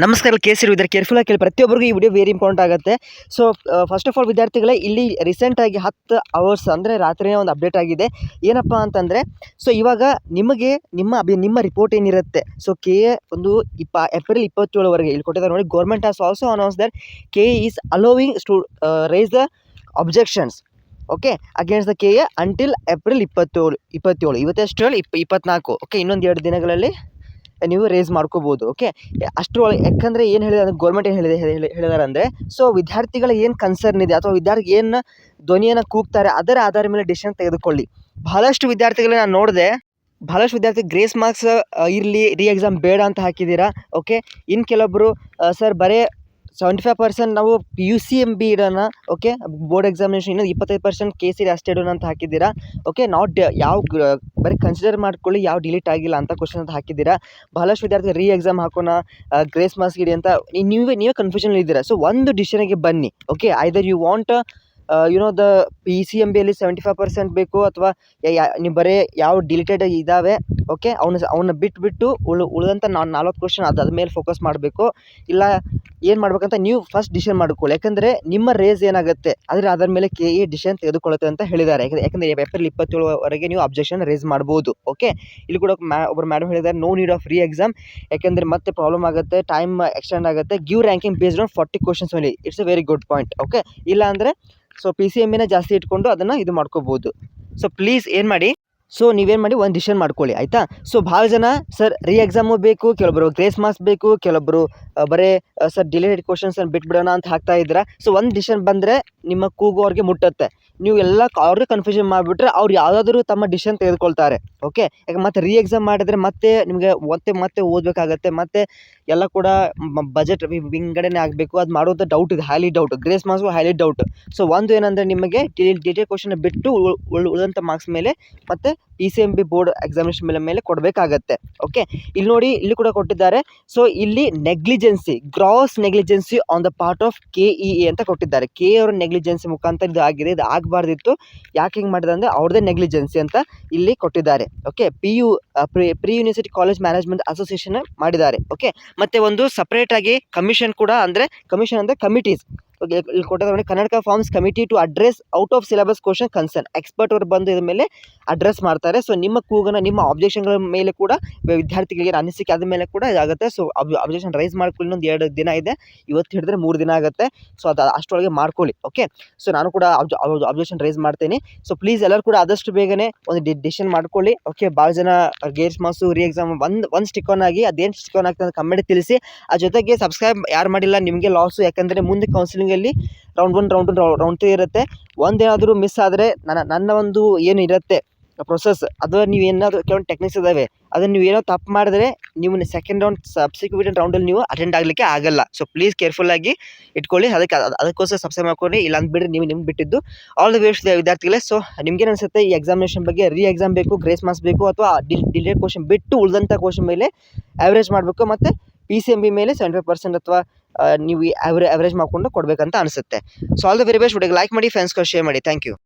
ನಮಸ್ಕಾರ ಕೇಸಿರು ಇದರ ಕೇರ್ಫುಲ್ ಆಗಿ ಕೇಳಿ ಪ್ರತಿಯೊಬ್ಬರಿಗೂ ಈ ವಿಡಿಯೋ ವೆರಿ ಇಂಪಾರ್ಟೆಂಟ್ ಆಗುತ್ತೆ. ಸೊ ಫಸ್ಟ್ ಆಫ್ ಆಲ್ ವಿದ್ಯಾರ್ಥಿಗಳೇ, ಇಲ್ಲಿ ರೀಸೆಂಟಾಗಿ 10 ಅವರ್ಸ್ ಅಂದರೆ ರಾತ್ರಿನೇ ಒಂದು ಅಪ್ಡೇಟ್ ಆಗಿದೆ. ಏನಪ್ಪ ಅಂತಂದರೆ, ಸೊ ಇವಾಗ ನಿಮಗೆ ನಿಮ್ಮ ರಿಪೋರ್ಟ್ ಏನಿರುತ್ತೆ, ಸೊ ಕೆ ಎ ಒಂದು ಏಪ್ರಿಲ್ 27ವರೆಗೆ ಇಲ್ಲಿ ಕೊಟ್ಟಿದ್ದಾರೆ ನೋಡಿ. Government has also announce that K A is allowing to raise the objections okay against the K A until April 27 ಇವತ್ತೆಷ್ಟು ಹೇಳಿ 24 ಓಕೆ, ಇನ್ನೊಂದು 2 ದಿನಗಳಲ್ಲಿ ನೀವು ರೇಸ್ ಮಾಡ್ಕೋಬೋದು. ಓಕೆ, ಅಷ್ಟರೊಳಗೆ ಯಾಕಂದರೆ ಏನು ಹೇಳಿದೆ ಗೌರ್ಮೆಂಟ್ ಏನು ಹೇಳಿದ್ದಾರೆ ಅಂದರೆ, ಸೊ ವಿದ್ಯಾರ್ಥಿಗಳ ಏನು ಕನ್ಸರ್ನ್ ಇದೆ ಅಥವಾ ವಿದ್ಯಾರ್ಥಿ ಏನು ಧ್ವನಿಯನ್ನು ಕೂಗ್ತಾರೆ ಅದರ ಆಧಾರ ಮೇಲೆ ಡಿಸಿಷನ್ ತೆಗೆದುಕೊಳ್ಳಿ. ಬಹಳಷ್ಟು ವಿದ್ಯಾರ್ಥಿಗಳು ನಾನು ನೋಡಿದೆ, ಬಹಳಷ್ಟು ವಿದ್ಯಾರ್ಥಿ ಗ್ರೇಸ್ ಮಾರ್ಕ್ಸ್ ಇರಲಿ, ಎಕ್ಸಾಮ್ ಬೇಡ ಅಂತ ಹಾಕಿದ್ದೀರಾ. ಓಕೆ, ಇನ್ನು ಕೆಲವೊಬ್ಬರು ಸರ್ ಬರೀ 75% ನಾವು UCMB ಇಡೋಣ, ಓಕೆ ಬೋರ್ಡ್ ಎಕ್ಸಾಮಿನೇಷನ್ ಇನ್ನೊಂದು 25% KCRE ಅಷ್ಟೇ ಇಡೋಣ ಅಂತ ಹಾಕಿದ್ದೀರಾ. ಓಕೆ, ಯಾವ ಬರೀ ಕನ್ಸಿಡರ್ ಮಾಡ್ಕೊಳ್ಳಿ, ಯಾವ ಡಿಲೀಟ್ ಆಗಿಲ್ಲ ಅಂತ ಕ್ವಶನ್ ಅಂತ ಹಾಕಿದ್ದೀರಾ. ಬಹಳಷ್ಟು ವಿದ್ಯಾರ್ಥಿ ಎಕ್ಸಾಮ್ ಹಾಕೋಣ, ಗ್ರೇಸ್ ಮಾರ್ಕ್ಸ್ ಇಡಿ ಅಂತ ನೀವೇ ಕನ್ಫ್ಯೂಷನ್ ಇದ್ದೀರಾ. ಸೊ ಒಂದು ಡಿಸಿಷನ್ಗೆ ಬನ್ನಿ. Okay, either you want the PCMBಯಲ್ಲಿ 75% ಬೇಕು, ಅಥವಾ ನೀವು ಬರೀ ಯಾವ ಡಿಲೀಟೆಡ್ ಇದ್ದಾವೆ ಓಕೆ ಅವನ್ನ ಬಿಟ್ಟು ಉಳಿದಂಥ 40 ಕ್ವಶನ್ ಅದ್ರ ಮೇಲೆ ಫೋಕಸ್ ಮಾಡಬೇಕು. ಇಲ್ಲ ಏನು ಮಾಡ್ಬೇಕಂತ ನೀವು ಫಸ್ಟ್ ಡಿಸಿಷನ್ ಮಾಡ್ಕೊಳ್ಳಿ. ಯಾಕಂದರೆ ನಿಮ್ಮ ರೇಸ್ ಏನಾಗುತ್ತೆ ಅದರ ಮೇಲೆ KE ಡಿಸಿಷನ್ ತೆಗೆದುಕೊಳ್ಳುತ್ತೆ ಅಂತ ಹೇಳಿದ್ದಾರೆ. ಯಾಕಂದರೆ ಏಪ್ರಿಲ್ 27ವರೆಗೆ ನೀವು ಅಬ್ಜೆಕ್ಷನ್ ರೇಸ್ ಮಾಡ್ಬೋದು. ಓಕೆ, ಇಲ್ಲಿ ಕೂಡ ಒಬ್ಬರು ಮೇಡಮ್ ಹೇಳಿದ್ದಾರೆ, ನೋ ನೀಡ್ ಆಫ್ ಎಕ್ಸಾಮ್, ಯಾಕಂದರೆ ಮತ್ತೆ ಪ್ರಾಬ್ಲಮ್ ಆಗುತ್ತೆ, ಟೈಮ್ ಎಕ್ಸ್ಟೆಂಡ್ ಆಗುತ್ತೆ. Give ranking based on 40 questions ಮೇಲೆ. It's a very good point. Okay, ಇಲ್ಲ ಅಂದರೆ ಸೊ PCMBನ ಜಾಸ್ತಿ ಇಟ್ಕೊಂಡು ಅದನ್ನು ಇದು ಮಾಡ್ಕೋಬೋದು. ಸೊ ಪ್ಲೀಸ್ ಏನು ಮಾಡಿ, ಸೊ ನೀವೇನು ಮಾಡಿ ಒಂದು ಡಿಸಿಷನ್ ಮಾಡ್ಕೊಳ್ಳಿ, ಆಯಿತಾ. ಸೊ ಭಾಳ ಜನ ಸರ್ ಎಕ್ಸಾಮು ಬೇಕು, ಕೆಲವೊಬ್ಬರು ಗ್ರೇಸ್ ಮಾರ್ಕ್ಸ್ ಬೇಕು, ಕೆಲವೊಬ್ಬರು ಬರೀ ಸರ್ ಡಿಲೇಟೆಡ್ ಕ್ವಶನ್ಸನ್ನು ಬಿಟ್ಬಿಡೋಣ ಅಂತ ಹಾಕ್ತಾ ಇದ್ದೀರಾ. ಸೊ ಒಂದು ಡಿಸಿಷನ್ ಬಂದರೆ ನಿಮ್ಮ ಕೂಗು ಅವ್ರಿಗೆ ಮುಟ್ಟುತ್ತೆ. ನೀವು ಎಲ್ಲ ಅವ್ರಿಗೆ ಕನ್ಫ್ಯೂಷನ್ ಮಾಡಿಬಿಟ್ರೆ ಅವ್ರು ಯಾವುದಾದ್ರೂ ತಮ್ಮ ಡಿಸಿಷನ್ ತೆಗೆದುಕೊಳ್ತಾರೆ. ಓಕೆ, ಯಾಕೆ ಮತ್ತೆ ಎಕ್ಸಾಮ್ ಮಾಡಿದರೆ ಮತ್ತೆ ನಿಮಗೆ ಮತ್ತೆ ಓದಬೇಕಾಗತ್ತೆ, ಮತ್ತು ಎಲ್ಲ ಕೂಡ ಬಜೆಟ್ ವಿಂಗಡಣೆ ಆಗಬೇಕು. ಅದು ಮಾಡೋದು ಡೌಟ್ ಇದೆ, ಹೈಲಿ ಡೌಟ್. ಗ್ರೇಸ್ ಮಾರ್ಕ್ಸ್ಗೂ ಹೈಲಿ ಡೌಟ್. ಸೊ ಒಂದು ಏನಂದರೆ ನಿಮಗೆ ಡಿಲೇಟೆಡ್ ಕ್ವಶನ್ ಬಿಟ್ಟು ಉಳಿದಂಥ ಮಾರ್ಕ್ಸ್ ಮೇಲೆ ಮತ್ತು PCMB ಬೋರ್ಡ್ ಎಕ್ಸಾಮಿನೇಷನ್ ಮೇಲೆ ಕೊಡಬೇಕಾಗತ್ತೆ. ಓಕೆ, ಇಲ್ಲಿ ನೋಡಿ, ಇಲ್ಲಿ ಕೂಡ ಕೊಟ್ಟಿದ್ದಾರೆ. ಸೊ ಇಲ್ಲಿ gross negligence on the part of KEA ಅಂತ ಕೊಟ್ಟಿದ್ದಾರೆ. ಅವರ ನೆಗ್ಲಿಜೆನ್ಸಿ ಮುಖಾಂತರ ಇದು ಆಗಿದೆ, ಇದು ಆಗಬಾರ್ದಿತ್ತು. ಯಾಕೆ ಹಿಂಗೆ ಮಾಡಿದೆ ಅಂದರೆ ಅವ್ರದ್ದೇ ನೆಗ್ಲಿಜೆನ್ಸಿ ಅಂತ ಇಲ್ಲಿ ಕೊಟ್ಟಿದ್ದಾರೆ. Okay, pre university college management association ಮಾಡಿದ್ದಾರೆ. ಓಕೆ, ಮತ್ತು ಒಂದು ಸಪ್ರೇಟಾಗಿ ಕಮಿಷನ್ ಕೂಡ, ಅಂದರೆ ಕಮಿಟೀಸ್ ಇಲ್ಲಿ ಕೊಟ್ಟಿದ್ದಾರೆ ನೋಡಿ. Karnataka forms committee to address out of syllabus question concern. Expert ಅವರು ಬಂದು ಇದ್ರ ಮೇಲೆ ಅಡ್ರೆಸ್ ಮಾಡ್ತಾರೆ. ಸೊ ನಿಮ್ಮ ಕೂಗನ, ನಿಮ್ಮ ಅಬ್ಜೆಕ್ಷನ್ಗಳ ಮೇಲೆ ಕೂಡ ವಿದ್ಯಾರ್ಥಿಗಳಿಗೆ ಅನಿಸಿಕೆ ಆದ ಮೇಲೆ ಕೂಡ ಇದಾಗುತ್ತೆ. ಸೊ ಅಬ್ಜೆಕ್ಷನ್ ರೈಸ್ ಮಾಡ್ಕೊಳ್ಳಿ. ಇನ್ನೊಂದು 2 ದಿನ ಇದೆ, ಇವತ್ತು ಹಿಡಿದ್ರೆ 3 ದಿನ ಆಗುತ್ತೆ. ಸೊ ಅದು ಅಷ್ಟರೊಳಗೆ ಮಾಡ್ಕೊಳ್ಳಿ. ಓಕೆ, ಸೊ ನಾನು ಕೂಡ ಅಬ್ಜೆಕ್ಷನ್ ರೈಸ್ ಮಾಡ್ತೀನಿ. ಸೊ ಪ್ಲೀಸ್ ಎಲ್ಲರೂ ಕೂಡ ಆದಷ್ಟು ಬೇಗನೆ ಒಂದು ಡಿಸಿಷನ್ ಮಾಡ್ಕೊಳ್ಳಿ. ಓಕೆ, ಭಾಳ ಜನ ಗೇರ್ಸ್ ಮಾರ್ಕ್ಸು ಎಕ್ಸಾಮ್ ಒಂದು ಸ್ಟಿಕ್ ಆನ್ ಆಗಿ, ಅದೇನು ಸ್ಟಿಕ್ ಆನ್ ಆಗ್ತದೆ ಅಂತ ಕಮೆಂಟ್ ತಿಳಿಸಿ. ಆ ಜೊತೆಗೆ ಸಬ್ಸ್ಕ್ರೈಬ್ ಯಾರು ಮಾಡಿಲ್ಲ ನಿಮಗೆ ಲಾಸು, ಯಾಕಂದರೆ ಮುಂದೆ ಕೌನ್ಸಿಲಿಂಗಲ್ಲಿ ರೌಂಡ್ 1 ರೌಂಡ್ 2 ಇರುತ್ತೆ. ಒಂದೇನಾದರೂ ಮಿಸ್ ಆದರೆ ನನ್ನ ಒಂದು ಏನು ಇರುತ್ತೆ ಪ್ರೊಸೆಸ್, ಅದು ನೀವು ಏನಾದರೂ ಕೆಲವೊಂದು ಟೆಕ್ನಿಕ್ಸ್ ಇದ್ದಾವೆ, ಅದನ್ನು ನೀವು ಏನೋ ತಪ್ಪು ಮಾಡಿದ್ರೆ ನೀವು ಸೆಕೆಂಡ್ ರೌಂಡ್ ಸಬ್ಸಿಕ್ಯೂಟೆಂಟ್ ರೌಂಡಲ್ಲಿ ನೀವು ಅಟೆಂಡ್ ಆಗಲಿಕ್ಕೆ ಆಗಲ್ಲ. ಸೊ ಪ್ಲೀಸ್ ಕೇರ್ಫುಲ್ಲಾಗಿ ಇಟ್ಕೊಳ್ಳಿ. ಅದಕ್ಕೋಸ್ಕರ ಸಬ್ಸ್ಕ್ರೈಬ್ ಮಾಡ್ಕೊಂಡು, ಇಲ್ಲ ಅಂದ್ಬಿಡ್ರಿ ನೀವು ನಿಮ್ಗೆ ಬಿಟ್ಟಿದ್ದು. ಆಲ್ ದಿ ಬೆಸ್ಟ್ ವಿದ್ಯಾರ್ಥಿಗಳೇ. ಸೊ ನಿಮ್ಗೇನು ಅನಿಸುತ್ತೆ, ಈ ಎಕ್ಸಾಮಿನೇಷನ್ ಬಗ್ಗೆ ಎಕ್ಸಾಮ್ ಬೇಕು, ಗ್ರೇಸ್ ಮಾರ್ಕ್ಸ್ ಬೇಕು, ಅಥವಾ ಡಿಲೇಟ್ ಕ್ವಶನ್ ಬಿಟ್ಟು ಉಳಿದಂಥ ಕ್ವಶನ್ ಮೇಲೆ ಆ್ಯಾವ್ರೇಜ್ ಮಾಡಬೇಕು, ಮತ್ತು PCMB ಮೇಲೆ 75% ಅಥವಾ ನೀವು ಆ್ಯಾವ್ರೇಜ್ ಮಾಡಿಕೊಂಡು ಕೊಡಬೇಕಂತ ಅನಿಸುತ್ತೆ. So all the very best. ವಿಡಿಯೋಗೆ ಲೈಕ್ ಮಾಡಿ, ಫ್ರೆಂಡ್ಸ್ಗೆ ಶೇರ್ ಮಾಡಿ. Thank you.